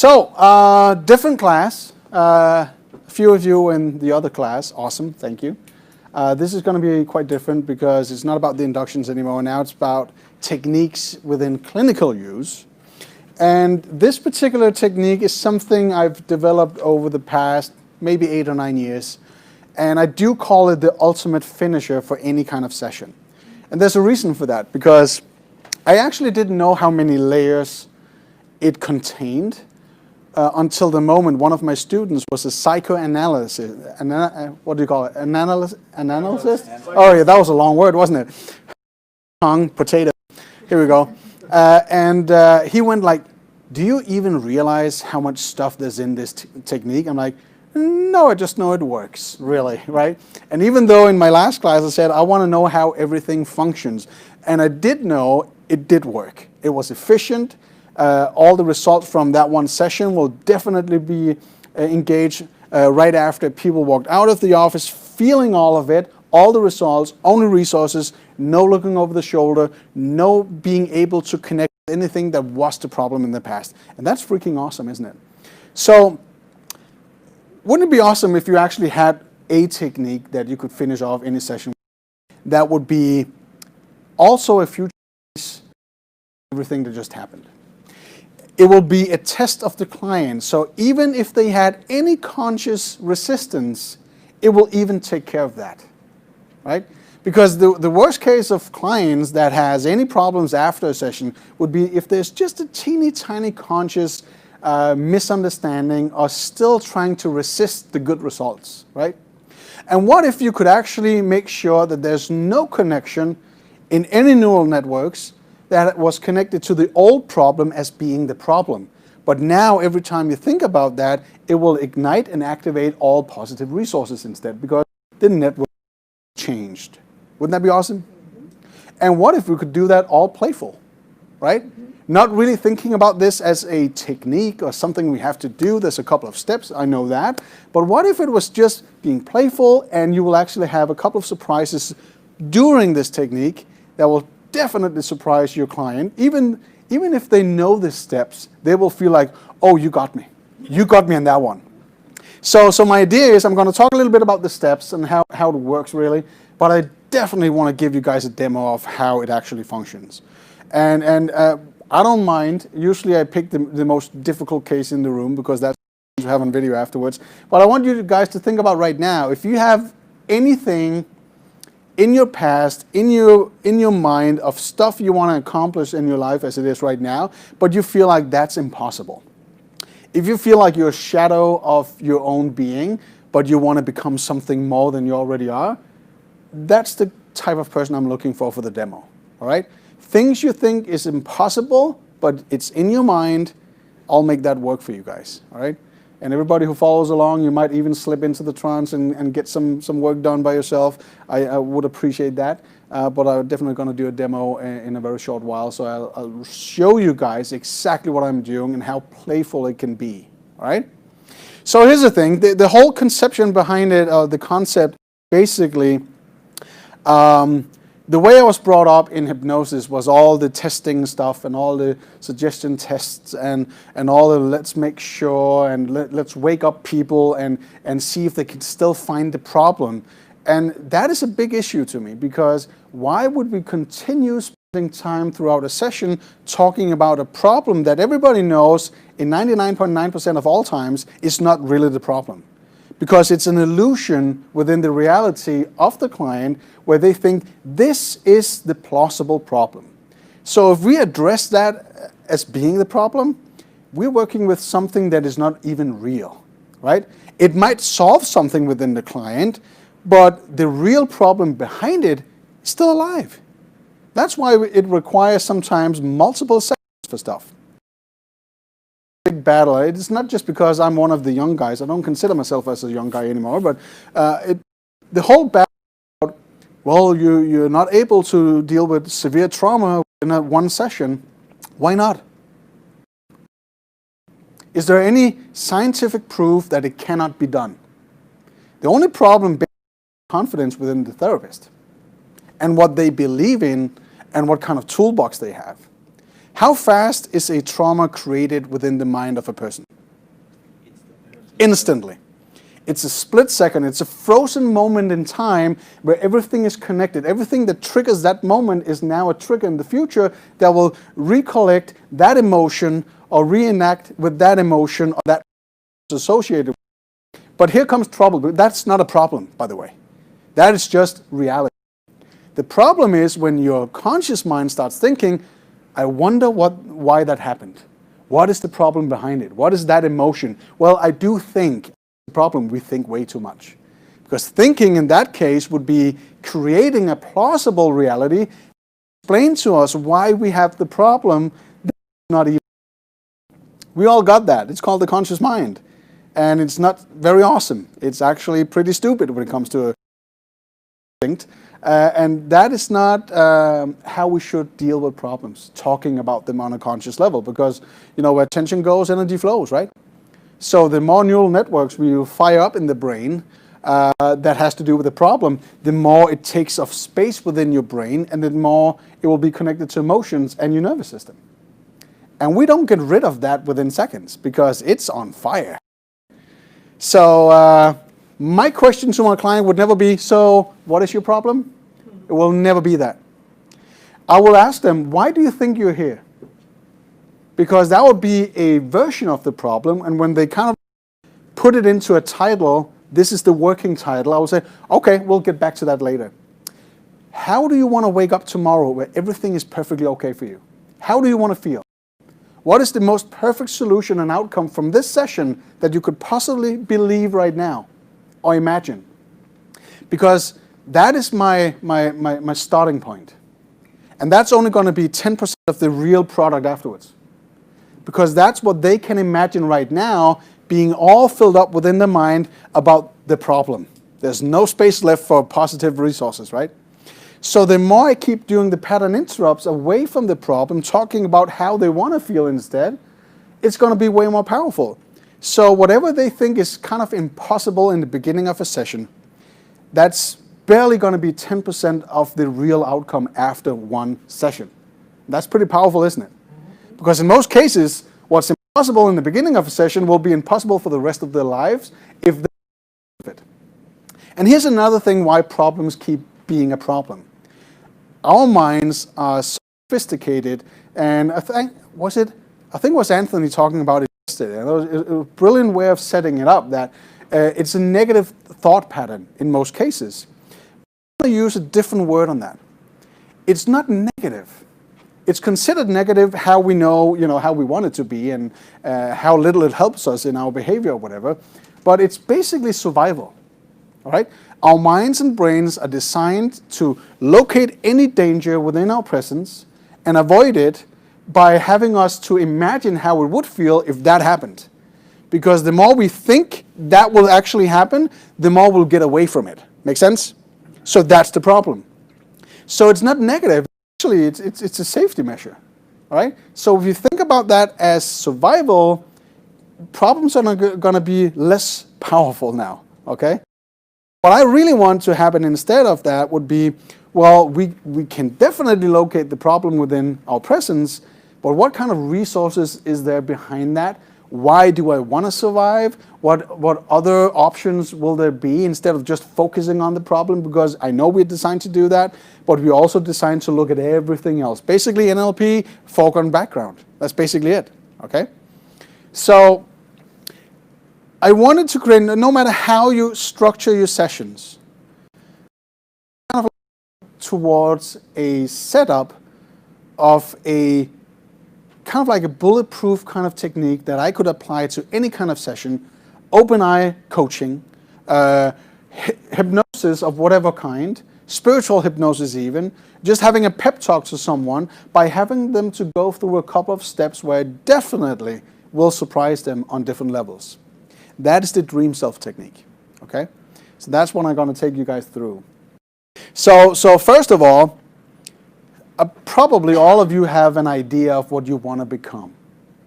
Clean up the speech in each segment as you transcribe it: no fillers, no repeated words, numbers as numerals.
So, different class. A few of you in the other class. Awesome, thank you. This is going to be quite different because it's not about the inductions anymore. Now it's about techniques within clinical use. And this particular technique is something I've developed over the past maybe 8 or 9 years. And I do call it the ultimate finisher for any kind of session. And there's a reason for that, because I actually didn't know how many layers it contained until the moment one of my students was a psychoanalysis. What do you call it? Analysis? Oh yeah, that was a long word, wasn't it? Tongue, potato. Here we go. And he went like, do you even realize how much stuff there's in this technique? I'm like, no, I just know it works, really, right? And even though in my last class I said, I want to know how everything functions. And I did know it did work. It was efficient. All the results from that one session will definitely be engaged right after people walked out of the office, feeling all of it, all the results, only resources, no looking over the shoulder, no being able to connect with anything that was the problem in the past. And that's freaking awesome, isn't it? So, wouldn't it be awesome if you actually had a technique that you could finish off any session with that would be also a future case of everything that just happened? It will be a test of the client. So even if they had any conscious resistance, it will even take care of that, right? Because the worst case of clients that has any problems after a session would be if there's just a teeny tiny conscious misunderstanding or still trying to resist the good results, right? And what if you could actually make sure that there's no connection in any neural networks that was connected to the old problem as being the problem. But now every time you think about that, it will ignite and activate all positive resources instead because the network changed. Wouldn't that be awesome? And what if we could do that all playful, right? Not really thinking about this as a technique or something we have to do. There's a couple of steps, I know that. But what if it was just being playful and you will actually have a couple of surprises during this technique that will definitely surprise your client. Even if they know the steps, they will feel like, oh, you got me. You got me on that one. So my idea is I'm going to talk a little bit about the steps and how it works really, but I definitely want to give you guys a demo of how it actually functions. And I don't mind. Usually I pick the most difficult case in the room because that's what you have on video afterwards. But I want you guys to think about right now, if you have anything in your past, in your mind of stuff you want to accomplish in your life as it is right now, but you feel like that's impossible. If you feel like you're a shadow of your own being, but you want to become something more than you already are, that's the type of person I'm looking for the demo, all right? Things you think is impossible, but it's in your mind, I'll make that work for you guys, all right? And everybody who follows along, you might even slip into the trance and get some work done by yourself. I would appreciate that, but I'm definitely going to do a demo in a very short while. So I'll show you guys exactly what I'm doing and how playful it can be, all right? So here's the thing, the whole conception behind it, the concept, basically, the way I was brought up in hypnosis was all the testing stuff and all the suggestion tests and all the let's make sure and let's wake up people and see if they can still find the problem. And that is a big issue to me because why would we continue spending time throughout a session talking about a problem that everybody knows in 99.9% of all times is not really the problem? Because it's an illusion within the reality of the client where they think this is the plausible problem. So if we address that as being the problem, we're working with something that is not even real, right? It might solve something within the client, but the real problem behind it is still alive. That's why it requires sometimes multiple sessions for stuff. Big battle. It's not just because I'm one of the young guys. I don't consider myself as a young guy anymore, but the whole battle about, well, you're not able to deal with severe trauma in one session. Why not? Is there any scientific proof that it cannot be done? The only problem is confidence within the therapist and what they believe in and what kind of toolbox they have. How fast is a trauma created within the mind of a person? Instantly. It's a split second. It's a frozen moment in time where everything is connected. Everything that triggers that moment is now a trigger in the future that will recollect that emotion or reenact with that emotion or that associated with it. But here comes trouble. That's not a problem, by the way. That is just reality. The problem is when your conscious mind starts thinking, I wonder why that happened. What is the problem behind it? What is that emotion? Well, I do think the problem, we think way too much. Because thinking in that case would be creating a plausible reality, explain to us why we have the problem that's not even. We all got that. It's called the conscious mind. And it's not very awesome. It's actually pretty stupid when it comes to a instinct. And that is not how we should deal with problems, talking about them on a conscious level, because where attention goes, energy flows, right? So the more neural networks we fire up in the brain that has to do with the problem, the more it takes up space within your brain, and the more it will be connected to emotions and your nervous system. And we don't get rid of that within seconds because it's on fire. So my question to my client would never be, so what is your problem? It will never be that. I will ask them, why do you think you're here? Because that would be a version of the problem, and when they kind of put it into a title, this is the working title, I will say, okay, we'll get back to that later. How do you want to wake up tomorrow where everything is perfectly okay for you? How do you want to feel? What is the most perfect solution and outcome from this session that you could possibly believe right now or imagine? Because that is my starting point. And that's only going to be 10% of the real product afterwards. Because that's what they can imagine right now, being all filled up within their mind about the problem. There's no space left for positive resources, right? So the more I keep doing the pattern interrupts away from the problem, talking about how they want to feel instead, it's going to be way more powerful. So whatever they think is kind of impossible in the beginning of a session, that's barely going to be 10% of the real outcome after one session. That's pretty powerful, isn't it? Because in most cases, what's impossible in the beginning of a session will be impossible for the rest of their lives if they do it. And here's another thing why problems keep being a problem. Our minds are sophisticated, and I think it was Anthony talking about it yesterday. It was a brilliant way of setting it up, that it's a negative thought pattern in most cases. I'm going to use a different word on that. It's not negative. It's considered negative how we know, how we want it to be, and how little it helps us in our behavior or whatever. But it's basically survival. All right? Our minds and brains are designed to locate any danger within our presence and avoid it by having us to imagine how it would feel if that happened. Because the more we think that will actually happen, the more we'll get away from it. Make sense? So that's the problem. So it's not negative. Actually, it's a safety measure. All right? So if you think about that as survival, problems are going to be less powerful now. Okay? What I really want to happen instead of that would be, well, we can definitely locate the problem within our presence, but what kind of resources is there behind that? Why do I want to survive? What other options will there be instead of just focusing on the problem? Because I know we're designed to do that, but we're also designed to look at everything else. Basically, NLP, foreground, background. That's basically it, okay? So I wanted to create, no matter how you structure your sessions, kind of towards a setup of a kind of like a bulletproof kind of technique that I could apply to any kind of session, open eye coaching, hypnosis of whatever kind, spiritual hypnosis even, just having a pep talk to someone by having them to go through a couple of steps where it definitely will surprise them on different levels. That is the dream self technique, okay? So that's what I'm going to take you guys through. So first of all, probably all of you have an idea of what you want to become,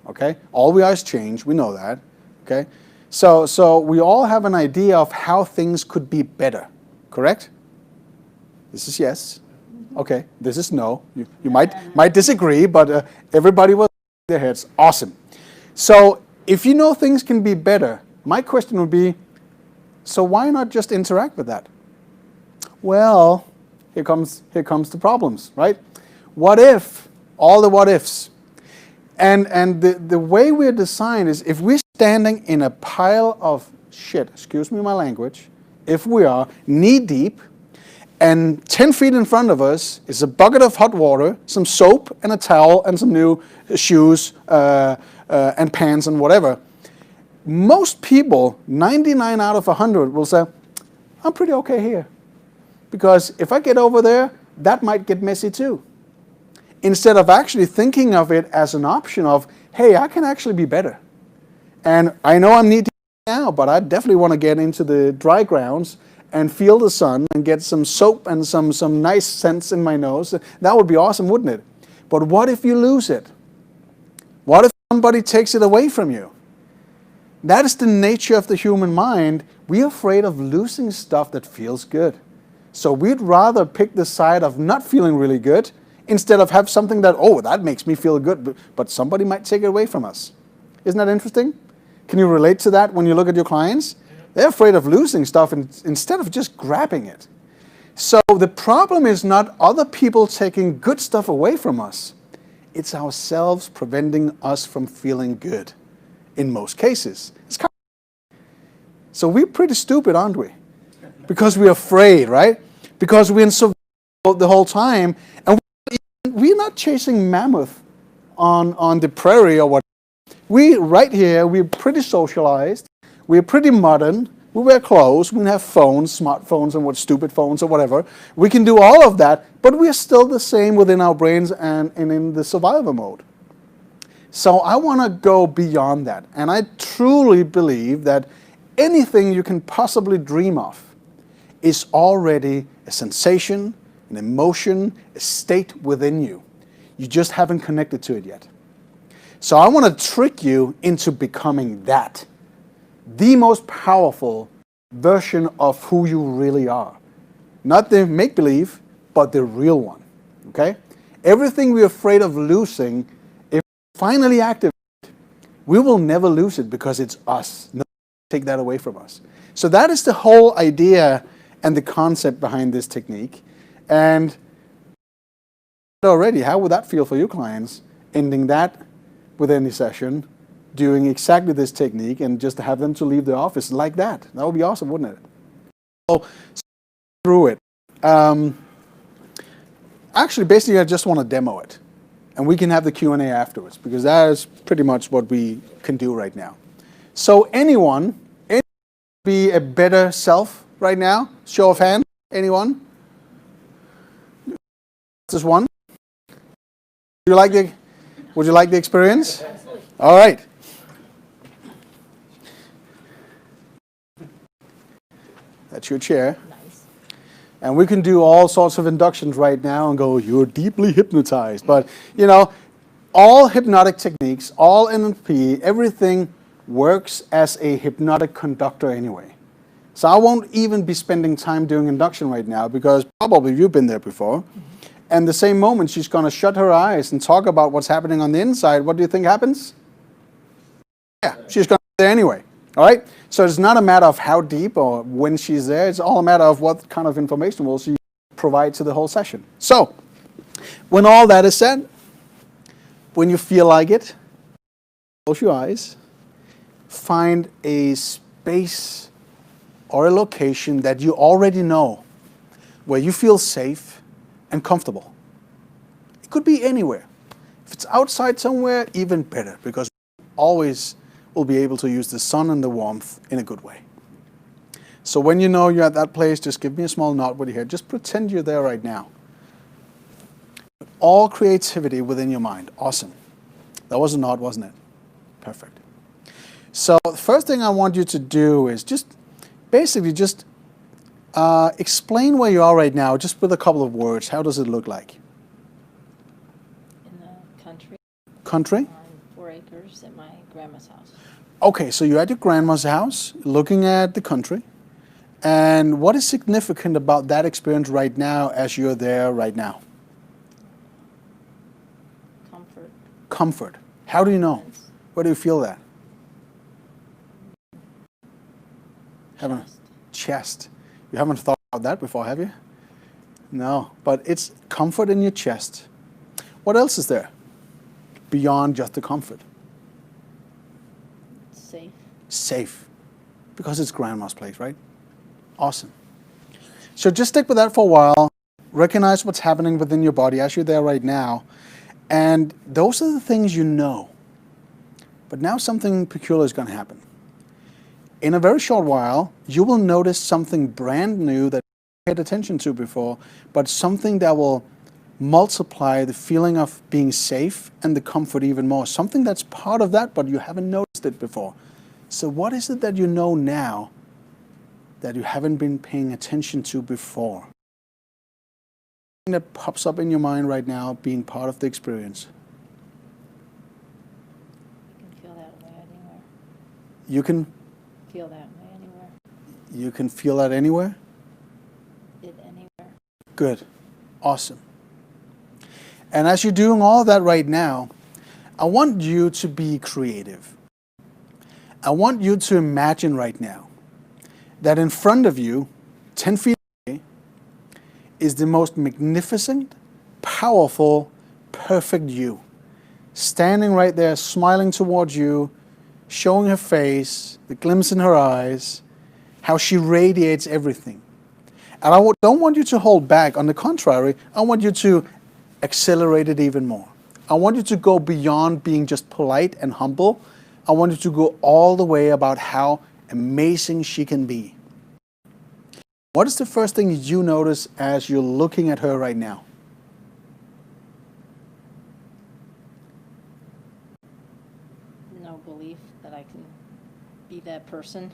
okay? All we are is change, we know that, okay? So we all have an idea of how things could be better, correct? This is yes. Okay, this is no. You might disagree, but everybody was their heads. Awesome. So if you know things can be better, my question would be, so why not just interact with that? Well, here comes the problems, right? What if? All the what ifs. And the way we're designed is if we're standing in a pile of shit, excuse me my language, if we are knee deep, and 10 feet in front of us is a bucket of hot water, some soap and a towel and some new shoes and pants and whatever. Most people, 99 out of 100, will say, I'm pretty okay here. Because if I get over there, that might get messy too. Instead of actually thinking of it as an option of, hey, I can actually be better. And I know I'm knee deep now, but I definitely want to get into the dry grounds and feel the sun and get some soap and some nice scents in my nose. That would be awesome, wouldn't it? But what if you lose it? What if somebody takes it away from you? That is the nature of the human mind. We're afraid of losing stuff that feels good. So we'd rather pick the side of not feeling really good instead of have something that, oh, that makes me feel good, but somebody might take it away from us. Isn't that interesting? Can you relate to that when you look at your clients? They're afraid of losing stuff instead of just grabbing it. So the problem is not other people taking good stuff away from us. It's ourselves preventing us from feeling good in most cases. So we're pretty stupid, aren't we? Because we're afraid, right? Because we're in survival the whole time, and we're not chasing mammoth on the prairie or what. Right here, we're pretty socialized. We're pretty modern. We wear clothes. We have phones, smartphones, and what stupid phones or whatever. We can do all of that, but we're still the same within our brains and in the survival mode. So I want to go beyond that, and I truly believe that anything you can possibly dream of is already a sensation, an emotion, a state within you. You just haven't connected to it yet. So I want to trick you into becoming that. The most powerful version of who you really are. Not the make-believe, but the real one. Okay? Everything we're afraid of losing, if we finally activate it, we will never lose it because it's us. No one can take that away from us. So that is the whole idea and the concept behind this technique. And already, how would that feel for you clients, ending that with any session, doing exactly this technique, and just have them to leave the office like that? That would be awesome, wouldn't it? So through it. Actually, basically, I just want to demo it. And we can have the Q&A afterwards, because that is pretty much what we can do right now. So anyone be a better self right now? Show of hands. Anyone? Just one. Would you like the experience? All right. That's your chair. Nice. And we can do all sorts of inductions right now and go, you're deeply hypnotized. But, you know, all hypnotic techniques, all NLP, everything works as a hypnotic conductor anyway. So I won't even be spending time doing induction right now because probably you've been there before. And the same moment she's going to shut her eyes and talk about what's happening on the inside, what do you think happens? Yeah, she's going to be there anyway. All right? So it's not a matter of how deep or when she's there. It's all a matter of what kind of information will she provide to the whole session. So when all that is said, when you feel like it, close your eyes, find a space or a location that you already know where you feel safe and comfortable. It could be anywhere. If it's outside somewhere, even better, because we always will be able to use the sun and the warmth in a good way. So when you know you're at that place, just give me a small nod with your head. Just pretend you're there right now. All creativity within your mind. Awesome. That was a nod, wasn't it? Perfect. So the first thing I want you to do is just basically just explain where you are right now, just with a couple of words. How does it look like? In the country. Country? On 4 acres at my grandma's house. Okay, so you're at your grandma's house, looking at the country. And what is significant about that experience right now as you're there right now? comfort. How do you know? Where do you feel that? Chest. You haven't thought about that before, have you? No, but it's comfort in your chest. What else is there beyond just the comfort? Safe. Safe. Because it's grandma's place, right? Awesome. So just stick with that for a while. Recognize what's happening within your body as you're there right now. And those are the things you know. But now something peculiar is going to happen. In a very short while, you will notice something brand new that you paid attention to before, but something that will multiply the feeling of being safe and the comfort even more. Something that's part of that, but you haven't noticed it before. So what is it that you know now that you haven't been paying attention to before? That pops up in your mind right now being part of the experience. You can feel that way anywhere. You can Feel that way anywhere. You can feel that anywhere? It anywhere. Good. Awesome. And as you're doing all of that right now, I want you to be creative. I want you to imagine right now that in front of you, 10 feet away, is the most magnificent, powerful, perfect you. Standing right there, smiling towards you, showing her face, the glimpse in her eyes, how she radiates everything. And I don't want you to hold back. On the contrary, I want you to accelerate it even more. I want you to go beyond being just polite and humble. I want you to go all the way about how amazing she can be. What is the first thing you notice as you're looking at her right now? No belief that I can be that person.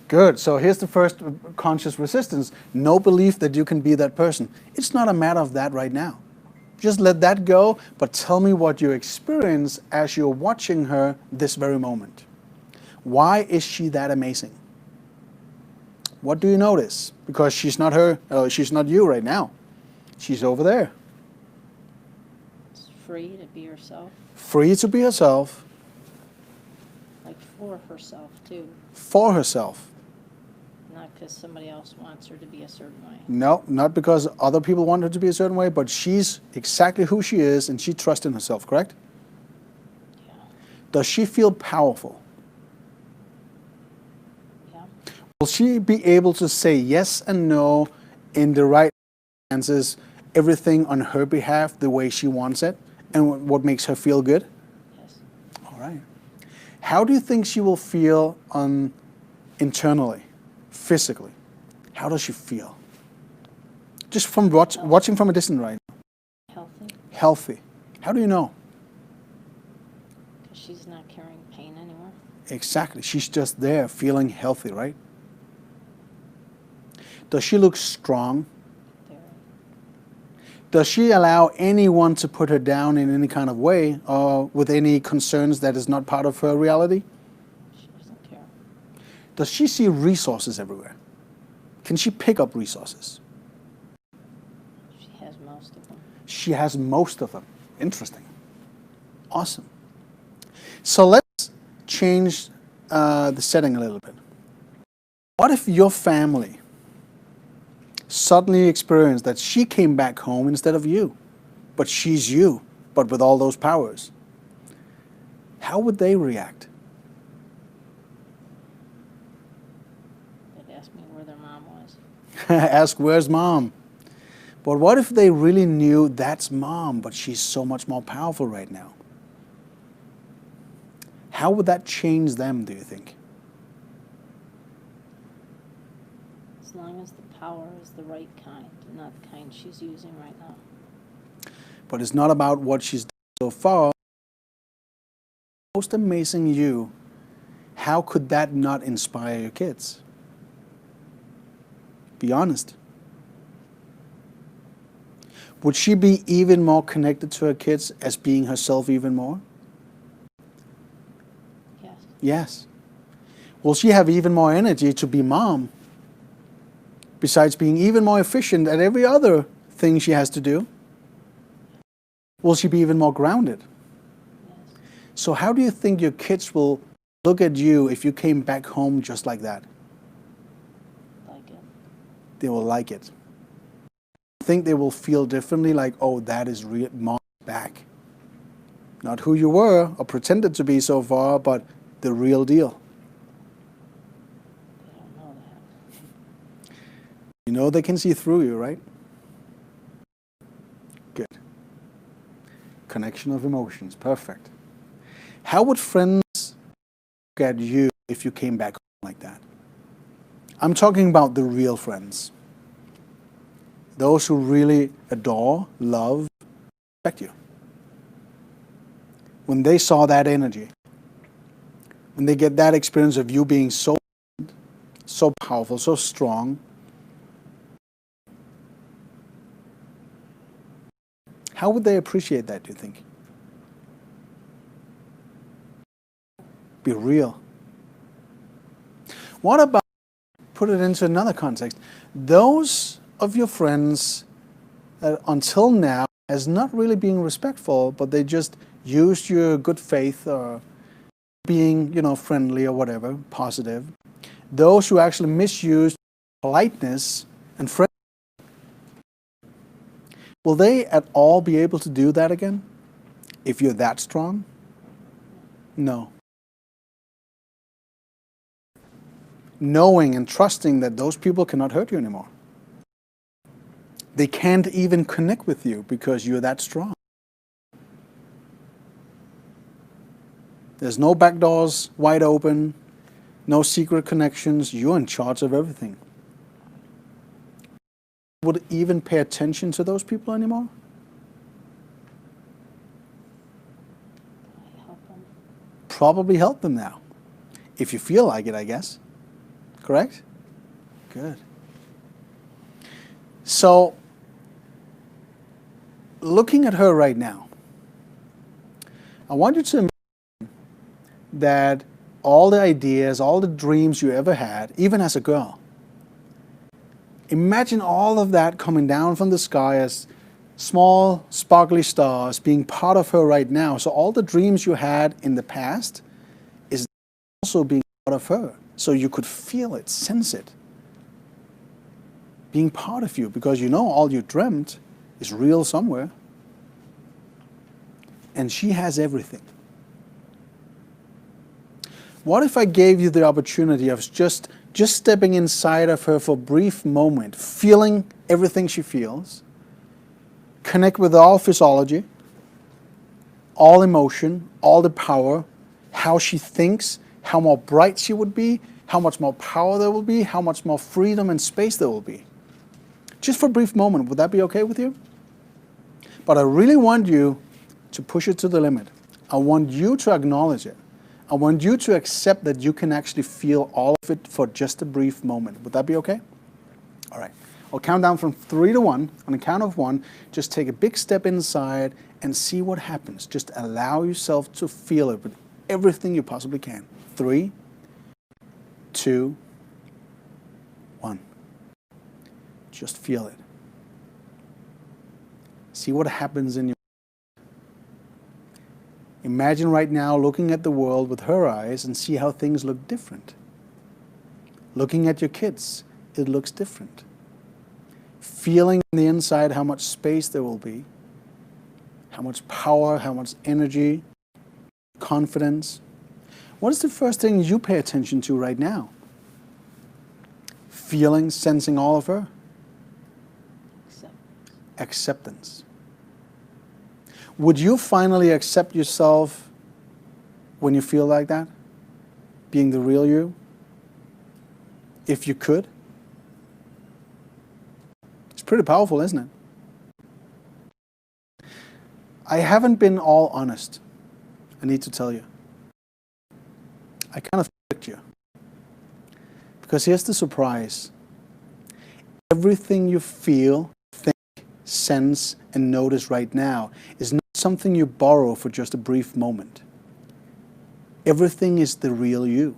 Good. So here's the first conscious resistance. No belief that you can be that person. It's not a matter of that right now. Just let that go, but tell me what you experience as you're watching her this very moment. Why is she that amazing? What do you notice? Because she's not you right now. She's over there. It's free to be herself. Free to be herself. Like for herself too. For herself. Not because somebody else wants her to be a certain way. No, not because other people want her to be a certain way, but she's exactly who she is and she trusts in herself, correct? Yeah. Does she feel powerful? Yeah. Will she be able to say yes and no in the right answers, everything on her behalf, the way she wants it, and what makes her feel good? Yes. All right. How do you think she will feel internally, physically? How does she feel? Just from watching from a distance right now. Healthy. Healthy. How do you know? Because she's not carrying pain anymore. Exactly. She's just there feeling healthy, right? Does she look strong? Very. Does she allow anyone to put her down in any kind of way or with any concerns that is not part of her reality? She doesn't care. Does she see resources everywhere? Can she pick up resources? She has most of them. She has most of them. Interesting. Awesome. So let's change the setting a little bit. What if your family suddenly experienced that she came back home instead of you, but she's you, but with all those powers? How would they react? They'd ask me where their mom was. Ask, where's mom? But what if they really knew that's mom, but she's so much more powerful right now? How would that change them, do you think? As long as the power is the right kind, and not the kind she's using right now. But it's not about what she's done so far. Most amazing you, how could that not inspire your kids? Be honest. Would she be even more connected to her kids as being herself even more? Yes. Yes. Will she have even more energy to be mom, besides being even more efficient at every other thing she has to do? Will she be even more grounded? Yes. So how do you think your kids will look at you if you came back home just like that? Like it. They will like it. I think they will feel differently, like, oh, that is Mom back. Not who you were or pretended to be so far, but the real deal. They don't know that. You know they can see through you, right? Good. Connection of emotions, perfect. How would friends look at you if you came back home like that? I'm talking about the real friends. Those who really adore, love, respect you. When they saw that energy, when they get that experience of you being so powerful, so strong, how would they appreciate that, do you think? Be real. What about, put it into another context, those of your friends that until now has not really been respectful, but they just used your good faith or being, friendly or whatever, positive. Those who actually misused politeness and friendship, will they at all be able to do that again if you're that strong? No. Knowing and trusting that those people cannot hurt you anymore. They can't even connect with you because you're that strong. There's no back doors wide open, no secret connections. You're in charge of everything. Would even pay attention to those people anymore? Help them. Probably help them now. If you feel like it, I guess. Correct? Good. So, looking at her right now, I want you to imagine that all the ideas, all the dreams you ever had, even as a girl, imagine all of that coming down from the sky as small, sparkly stars being part of her right now. So all the dreams you had in the past is also being part of her. So you could feel it, sense it, being part of you, because you know all you dreamt is real somewhere. And she has everything. What if I gave you the opportunity of just stepping inside of her for a brief moment, feeling everything she feels, connect with all physiology, all emotion, all the power, how she thinks, how more bright she would be, how much more power there will be, how much more freedom and space there will be. Just for a brief moment, would that be okay with you? But I really want you to push it to the limit. I want you to acknowledge it. I want you to accept that you can actually feel all of it for just a brief moment. Would that be okay? All right. I'll count down from 3 to 1. On the count of 1, just take a big step inside and see what happens. Just allow yourself to feel it with everything you possibly can. 3, 2, 1. Just feel it. See what happens in your Imagine right now looking at the world with her eyes and see how things look different. Looking at your kids, it looks different. Feeling on the inside how much space there will be, how much power, how much energy, confidence. What is the first thing you pay attention to right now? Feeling, sensing all of her? Acceptance. Would you finally accept yourself when you feel like that? Being the real you? If you could? It's pretty powerful, isn't it? I haven't been all honest, I need to tell you. I kind of tricked you. Because here's the surprise. Everything you feel, think, sense, and notice right now is not something you borrow for just a brief moment. Everything is the real you.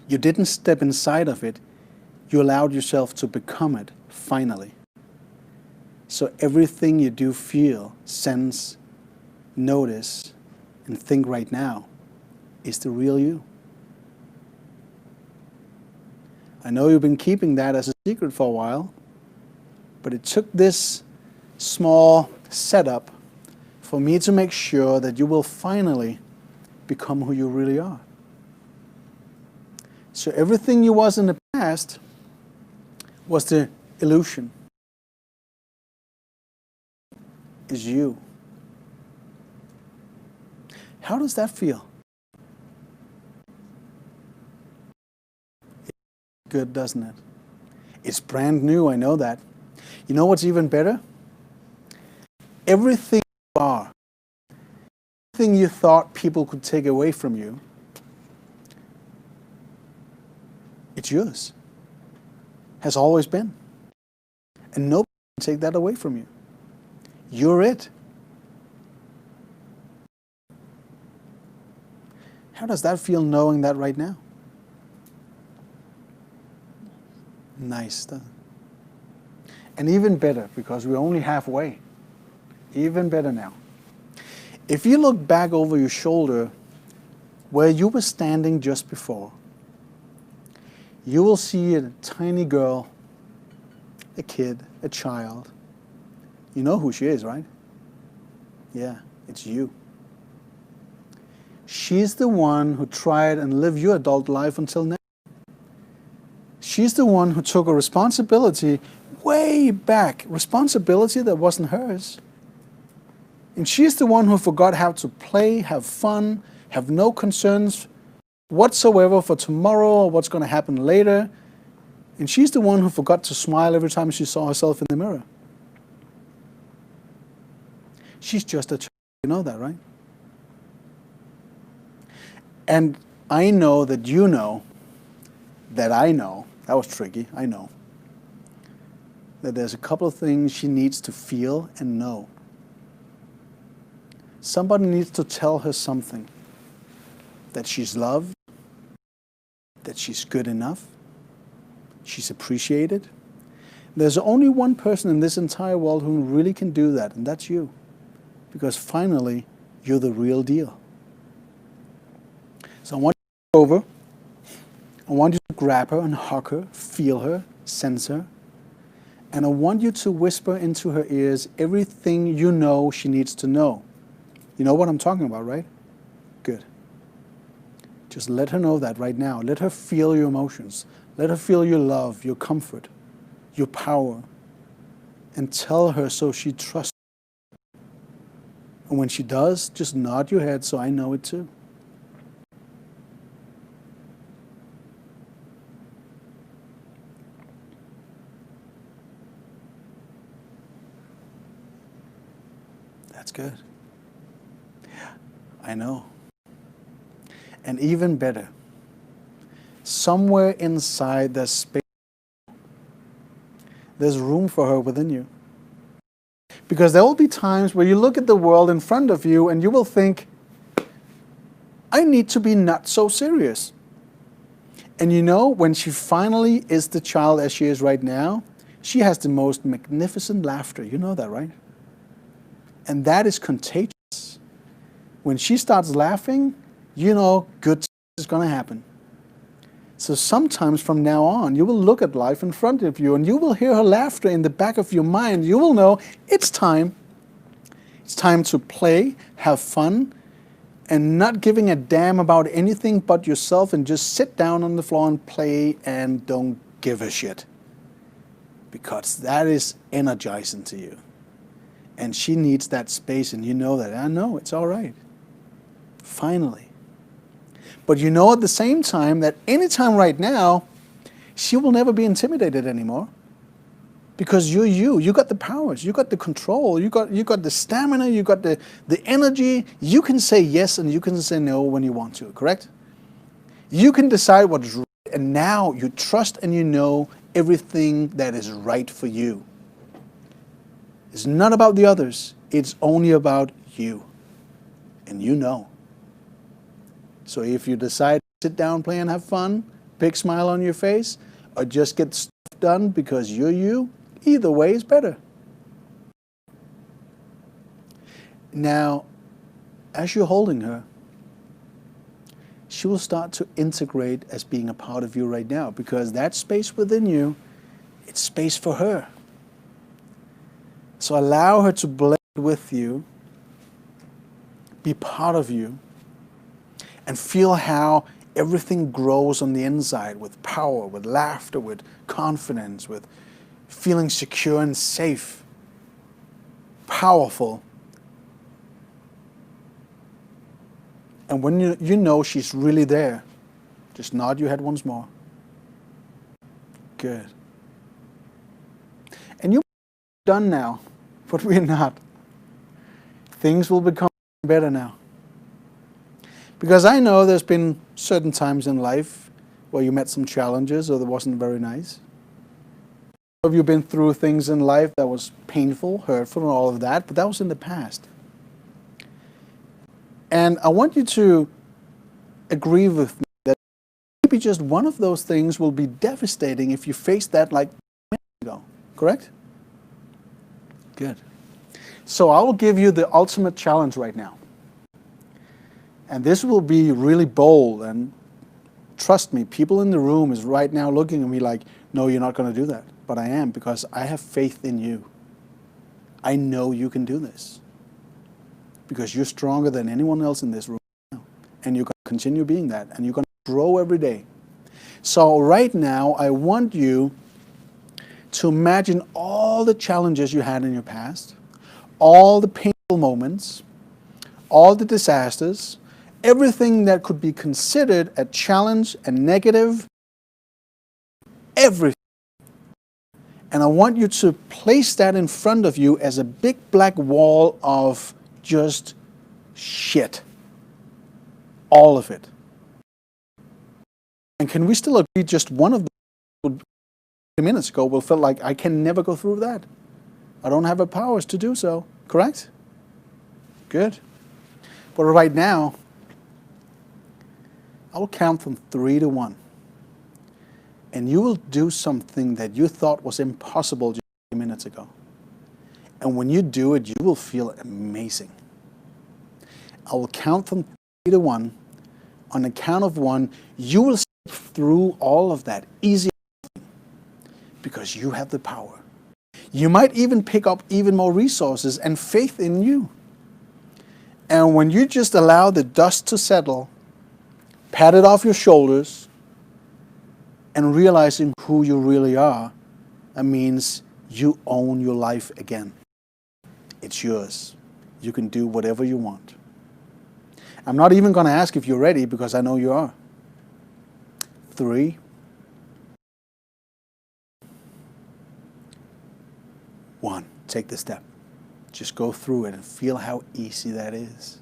You didn't step inside of it, you allowed yourself to become it, finally. So everything you do feel, sense, notice, and think right now is the real you. I know you've been keeping that as a secret for a while, but it took this small setup for me to make sure that you will finally become who you really are. So everything you was in the past was the illusion. Is you. How does that feel? It's good, doesn't it? It's brand new, I know that. You know what's even better? Everything you are, everything you thought people could take away from you, it's yours. Has always been. And nobody can take that away from you. You're it. How does that feel knowing that right now? Nice, doesn't it? And even better, because we're only halfway. Even better now. If you look back over your shoulder where you were standing just before, you will see a tiny girl, a kid, a child. You know who she is, right? Yeah, it's you. She's the one who tried and lived your adult life until now. She's the one who took a responsibility way back, responsibility that wasn't hers. And she's the one who forgot how to play, have fun, have no concerns whatsoever for tomorrow or what's going to happen later. And she's the one who forgot to smile every time she saw herself in the mirror. She's just a child. You know that, right? And I know that you know that I know. That was tricky, I know. That there's a couple of things she needs to feel and know. Somebody needs to tell her something. That she's loved, that she's good enough, she's appreciated. There's only one person in this entire world who really can do that, and that's you. Because finally, you're the real deal. So I want you to go over. I want you to grab her and hug her, feel her, sense her. And I want you to whisper into her ears everything you know she needs to know. You know what I'm talking about, right? Good. Just let her know that right now. Let her feel your emotions. Let her feel your love, your comfort, your power. And tell her so she trusts you. And when she does, just nod your head so I know it too. That's good. Yeah, I know. And even better, somewhere inside there's space. There's room for her within you. Because there will be times where you look at the world in front of you and you will think, I need to be not so serious. And you know, when she finally is the child as she is right now, she has the most magnificent laughter. You know that, right? And that is contagious. When she starts laughing, you know good is going to happen. So sometimes from now on, you will look at life in front of you and you will hear her laughter in the back of your mind. You will know it's time. It's time to play, have fun, and not giving a damn about anything but yourself and just sit down on the floor and play and don't give a shit. Because that is energizing to you. And she needs that space, and you know that. I know, it's all right. Finally. But you know at the same time that anytime right now, she will never be intimidated anymore. Because you're you. You got the powers. You got the control. You got the stamina. You got the energy. You can say yes and you can say no when you want to, correct? You can decide what is right, and now you trust and you know everything that is right for you. It's not about the others. It's only about you. And you know. So if you decide to sit down, play, and have fun, big smile on your face, or just get stuff done because you're you, either way is better. Now, as you're holding her, she will start to integrate as being a part of you right now, because that space within you, it's space for her. So allow her to blend with you, be part of you, and feel how everything grows on the inside with power, with laughter, with confidence, with feeling secure and safe, powerful. And when you know she's really there, just nod your head once more. Good. And you're done now, but we're not. Things will become better now. Because I know there's been certain times in life where you met some challenges or that wasn't very nice. Have you been through things in life that was painful, hurtful, and all of that, but that was in the past. And I want you to agree with me that maybe just one of those things will be devastating if you face that like a minute ago. Correct? Good. So I will give you the ultimate challenge right now. And this will be really bold, and trust me, people in the room is right now looking at me like, no, you're not going to do that. But I am, because I have faith in you. I know you can do this. Because you're stronger than anyone else in this room now. And you're going to continue being that. And you're going to grow every day. So right now, I want you to imagine all the challenges you had in your past, all the painful moments, all the disasters, everything that could be considered a challenge, a negative, everything. And I want you to place that in front of you as a big black wall of just shit. All of it. And can we still agree just one of them minutes ago will feel like I can never go through that. I don't have the powers to do so. Correct? Good. But right now, I will count from 3 to 1. And you will do something that you thought was impossible just a few minutes ago. And when you do it, you will feel amazing. I will count from 3 to 1. On the count of 1, you will step through all of that easy because you have the power. You might even pick up even more resources and faith in you. And when you just allow the dust to settle, pat it off your shoulders, and realizing who you really are, that means you own your life again. It's yours. You can do whatever you want. I'm not even going to ask if you're ready because I know you are. 3, 1. Take the step. Just go through it and feel how easy that is.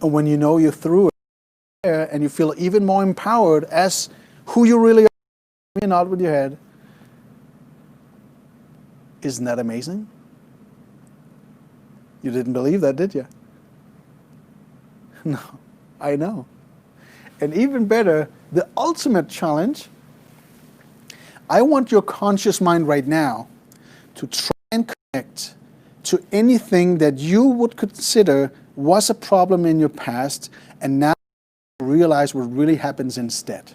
And when you know you're through it and you feel even more empowered as who you really are, you're not with your head. Isn't that amazing? You didn't believe that, did you? No, I know. And even better, the ultimate challenge, I want your conscious mind right now to try and connect to anything that you would consider was a problem in your past and now realize what really happens instead.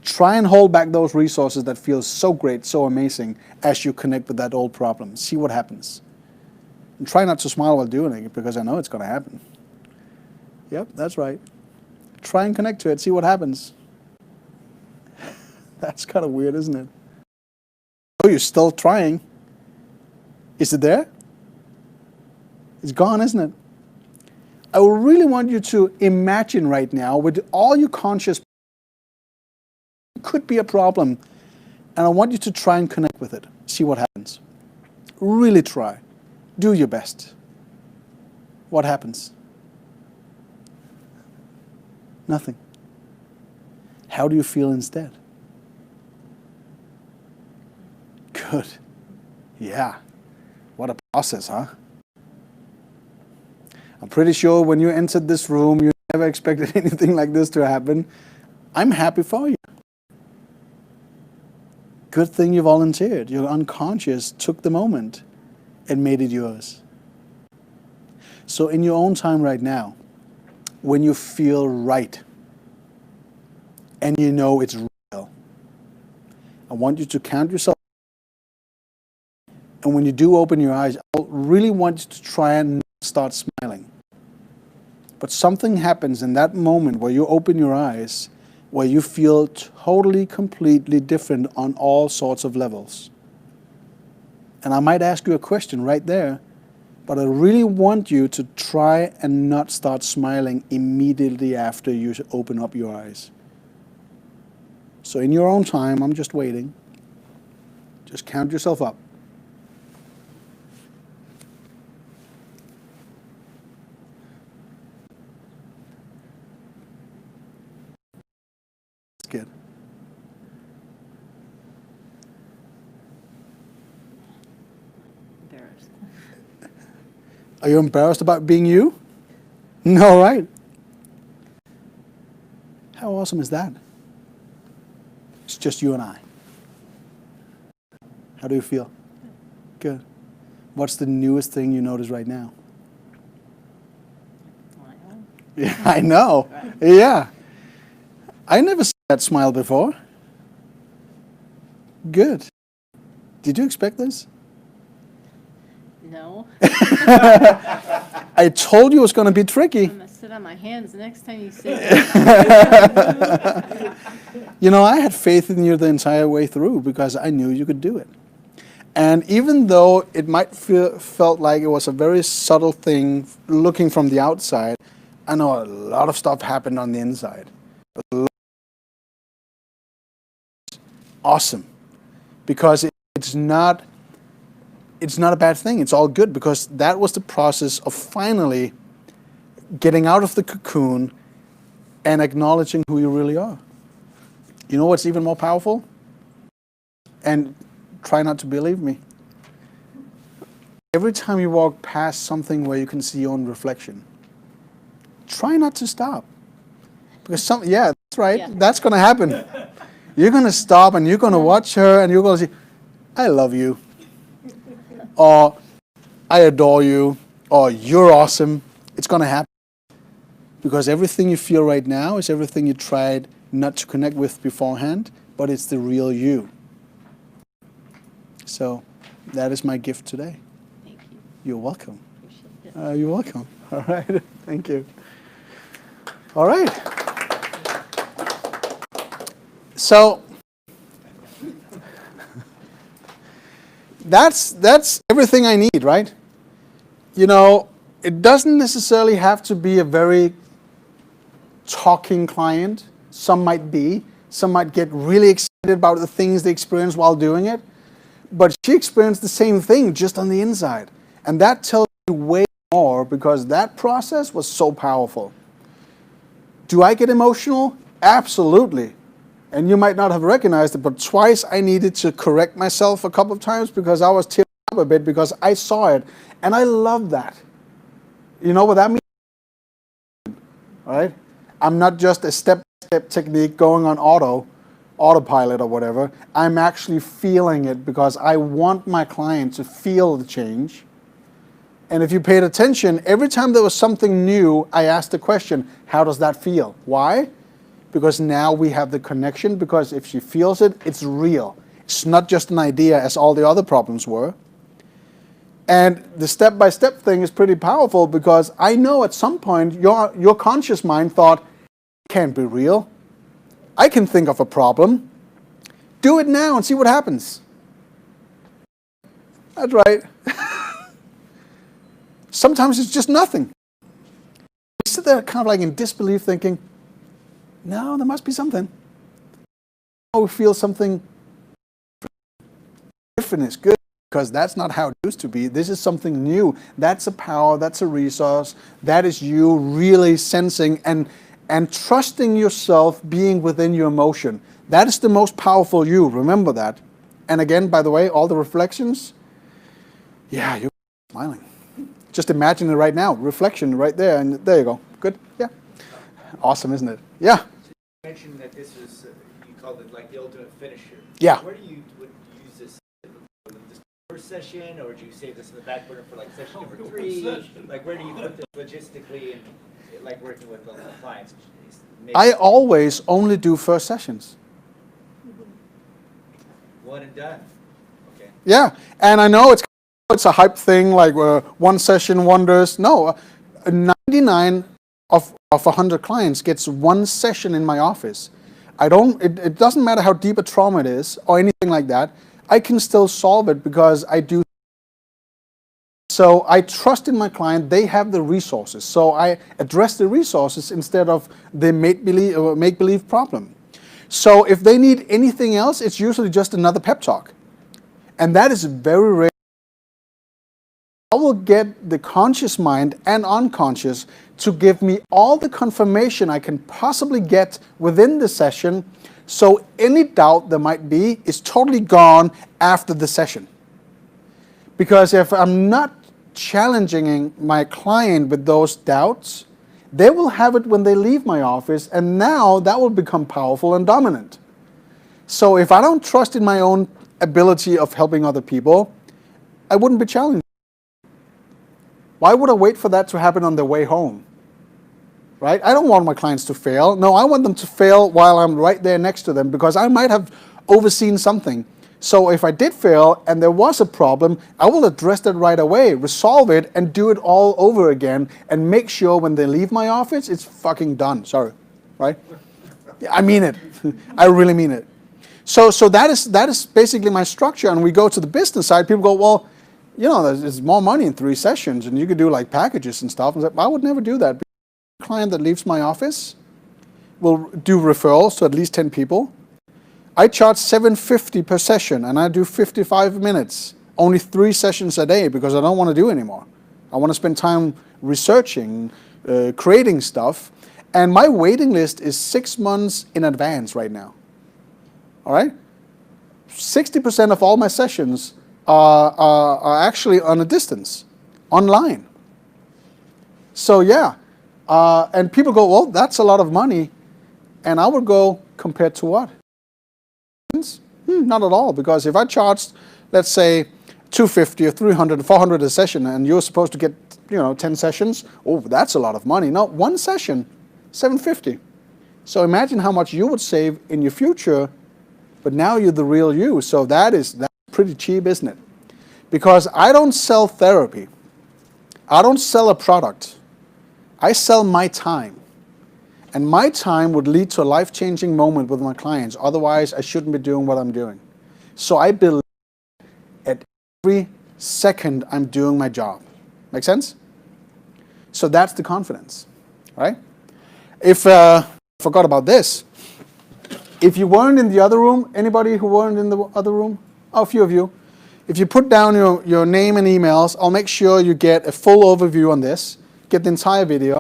Try and hold back those resources that feel so great, so amazing as you connect with that old problem. See what happens. And try not to smile while doing it because I know it's going to happen. Yep, that's right. Try and connect to it. See what happens. That's kind of weird, isn't it? Oh, you're still trying. Is it there? It's gone, isn't it? I really want you to imagine right now with all your conscious could be a problem, and I want you to try and connect with it. See what happens. Really try. Do your best. What happens? Nothing. How do you feel instead? Good. Yeah. What a process, huh? I'm pretty sure when you entered this room, you never expected anything like this to happen. I'm happy for you. Good thing you volunteered. Your unconscious took the moment and made it yours. So in your own time right now, when you feel right and you know it's real, I want you to count yourself. And when you do open your eyes, I really want you to try and start smiling. But something happens in that moment where you open your eyes, where you feel totally, completely different on all sorts of levels. And I might ask you a question right there, but I really want you to try and not start smiling immediately after you open up your eyes. So in your own time, I'm just waiting. Just count yourself up. That's good. Embarrassed. Are you embarrassed about being you? No, right? How awesome is that? It's just you and I. How do you feel? Good. What's the newest thing you notice right now? Smile. Yeah, I know. Yeah. I never seen that smile before. Good. Did you expect this? No. I told you it was going to be tricky. I'm gonna sit on my hands the next time you say that. You know, I had faith in you the entire way through because I knew you could do it. And even though it might felt like it was a very subtle thing looking from the outside, I know a lot of stuff happened on the inside. Awesome. Because it's not a bad thing. It's all good because that was the process of finally getting out of the cocoon and acknowledging who you really are. You know what's even more powerful? And try not to believe me. Every time you walk past something where you can see your own reflection, try not to stop. Because that's right. Yeah. That's going to happen. You're going to stop and you're going to watch her and you're going to say, I love you. Or I adore you. Or you're awesome. It's going to happen. Because everything you feel right now is everything you tried not to connect with beforehand, but it's the real you. So that is my gift today. Thank you. You're welcome. Appreciate it. You're welcome. All right. Thank you. All right. So that's everything I need, right? You know, it doesn't necessarily have to be a very talking client. Some might be. Some might get really excited about the things they experience while doing it. But she experienced the same thing just on the inside. And that tells you way more because that process was so powerful. Do I get emotional? Absolutely. And you might not have recognized it, but twice I needed to correct myself a couple of times because I was tearing up a bit because I saw it. And I love that. You know what that means? Right? I'm not just a step-by-step technique going on autopilot or whatever. I'm actually feeling it because I want my client to feel the change. And if you paid attention, every time there was something new, I asked the question, how does that feel? Why? Because now we have the connection, because if she feels it, it's real. It's not just an idea as all the other problems were. And the step-by-step thing is pretty powerful because I know at some point your conscious mind thought, it can't be real. I can think of a problem. Do it now and see what happens. That's right. Sometimes it's just nothing. You sit there kind of like in disbelief thinking, no, there must be something. Oh, we feel something different is good because that's not how it used to be. This is something new. That's a power, that's a resource. That is you really sensing and trusting yourself being within your emotion. That is the most powerful you. Remember that. And again, by the way, all the reflections, yeah, you're smiling. Just imagine it right now. Reflection right there, and there you go. Good? Yeah. Awesome, isn't it? Yeah. So you mentioned that this was, you called it like the ultimate finisher. Yeah. Where do you use this? first session, or do you save this in the back burner for like session number 3? Like, where do you put this logistically and like working with the clients? I always only do first sessions. One and done. Okay. Yeah, and I know it's a hype thing, like one session wonders. No, 99 of 100 clients gets one session in my office. It doesn't matter how deep a trauma it is or anything like that. I can still solve it because I do. So I trust in my client. They have the resources. So I address the resources instead of the make-believe problem. So if they need anything else, it's usually just another pep talk. And that is very rare. I will get the conscious mind and unconscious to give me all the confirmation I can possibly get within the session, so any doubt there might be is totally gone after the session. Because if I'm not challenging my client with those doubts, they will have it when they leave my office, and now that will become powerful and dominant. So if I don't trust in my own ability of helping other people, I wouldn't be challenged. Why would I wait for that to happen on their way home? Right? I don't want my clients to fail. No, I want them to fail while I'm right there next to them, because I might have overseen something. So if I did fail and there was a problem, I will address that right away, resolve it, and do it all over again, and make sure when they leave my office, it's fucking done. Sorry, right? I mean it. I really mean it. So that is basically my structure. And we go to the business side. People go, well, you know, there's more money in 3 sessions, and you could do like packages and stuff. And I would never do that. A client that leaves my office will do referrals to at least 10 people. I charge $7.50 per session, and I do 55 minutes, only 3 sessions a day, because I don't want to do anymore. I want to spend time researching, creating stuff, and my waiting list is 6 months in advance right now. All right? 60% of all my sessions are actually on a distance, online. So yeah, and people go, well, that's a lot of money, and I would go, compared to what? Not at all, because if I charged, let's say, $250 or $300 or $400 a session, and you're supposed to get, 10 sessions, oh, that's a lot of money. No, one session, $750. So imagine how much you would save in your future, but now you're the real you. So that's pretty cheap, isn't it? Because I don't sell therapy. I don't sell a product. I sell my time. And my time would lead to a life-changing moment with my clients. Otherwise, I shouldn't be doing what I'm doing. So I believe at every second I'm doing my job. Make sense? So that's the confidence, right? If I forgot about this, if you weren't in the other room, anybody who weren't in the other room? Oh, a few of you. If you put down your name and emails, I'll make sure you get a full overview on this, get the entire video,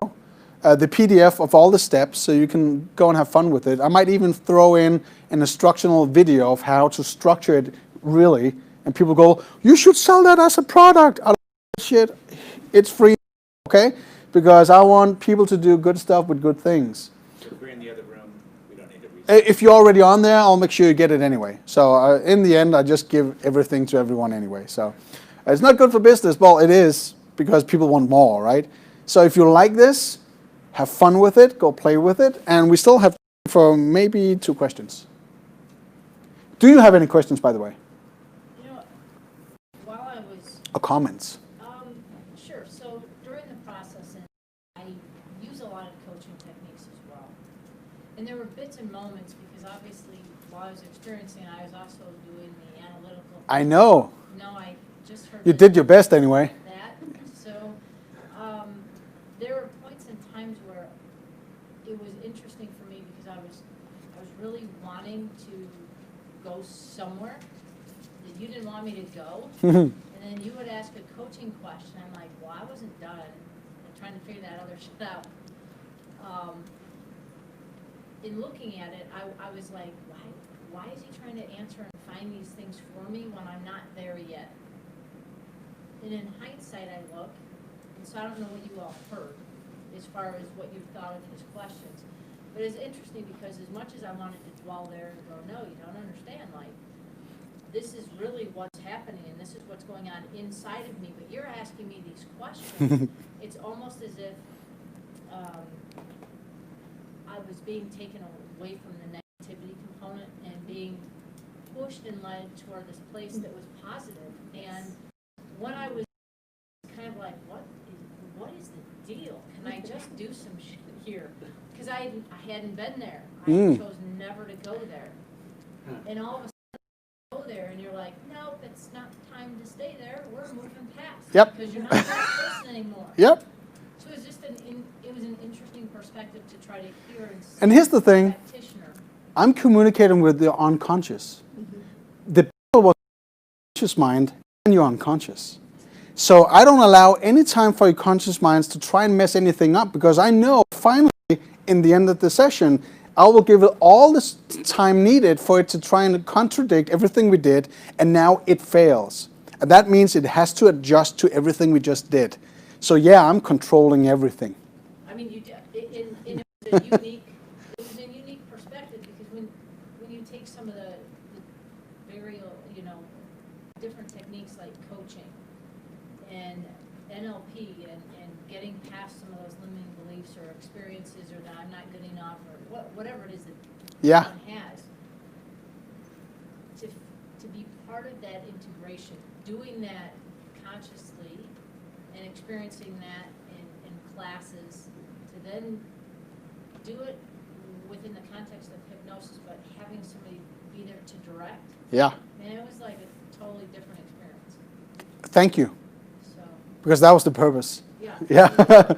the PDF of all the steps, so you can go and have fun with it. I might even throw in an instructional video of how to structure it really, and people go, you should sell that as a product. I don't know, shit, it's free, okay? Because I want people to do good stuff with good things. So if we're in the other room, we don't need to research. If you're already on there, I'll make sure you get it anyway. So in the end, I just give everything to everyone anyway. So it's not good for business. Well, it is, because people want more, right? So if you like this, have fun with it, go play with it, and we still have time for maybe 2 questions. Do you have any questions, by the way? While I was... Or comments? Sure. So during the process, and I use a lot of coaching techniques as well. And there were bits and moments, because obviously while I was experiencing it, I was also doing the analytical... I know. No, I just heard... You did your best anyway. That. So there were points and times where it was interesting for me, because I was really wanting to go somewhere that you didn't want me to go. And then you would ask a coaching question. I'm like, well, I wasn't done. I'm trying to figure that other shit out. In looking at it, I was like, why is he trying to answer and find these things for me when I'm not there yet? And in hindsight, I look, and so I don't know what you all heard as far as what you thought of his questions. But it's interesting, because as much as I wanted to dwell there and go, no, you don't understand, like, this is really what's happening and this is what's going on inside of me, but you're asking me these questions. It's almost as if I was being taken away from the negativity component and being pushed and led toward this place that was positive. And when I was kind of like, what is the deal? Can I just do some shit here? Because I hadn't been there. I chose never to go there. And all of a sudden, you go there and you're like, nope, it's not time to stay there. We're moving past. Yep. Because you're not that person anymore. Yep. So it was just it was an interesting perspective to try to hear and see. And here's the thing. Practitioner. I'm communicating with the unconscious. The people with the conscious mind and your unconscious. So I don't allow any time for your conscious minds to try and mess anything up, because I know finally in the end of the session, I will give it all the time needed for it to try and contradict everything we did, and now it fails. And that means it has to adjust to everything we just did. So yeah, I'm controlling everything. I mean, it was a unique perspective, because when you take some of the very, different techniques like coaching and NLP and getting past some of those limiting beliefs or experiences, or that I'm not good enough, or whatever it is that one has, to be part of that integration, doing that consciously and experiencing that in classes, to then do it within the context of hypnosis, but having somebody be there to direct. Yeah. Man, it was like a totally different experience. Thank you. So, Because that was the purpose. yeah. Yeah.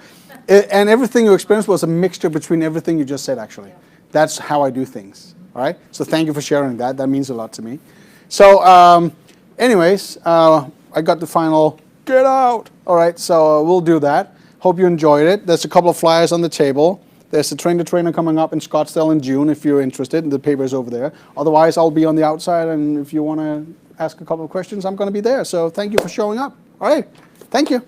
And everything you experienced was a mixture between everything you just said, actually. Yeah. That's how I do things. All right? So thank you for sharing that. That means a lot to me. So anyways, I got the final get out. All right, so we'll do that. Hope you enjoyed it. There's a couple of flyers on the table. There's a trainer coming up in Scottsdale in June if you're interested. The paper is over there. Otherwise, I'll be on the outside, and if you want to ask a couple of questions, I'm going to be there. So thank you for showing up. All right, thank you.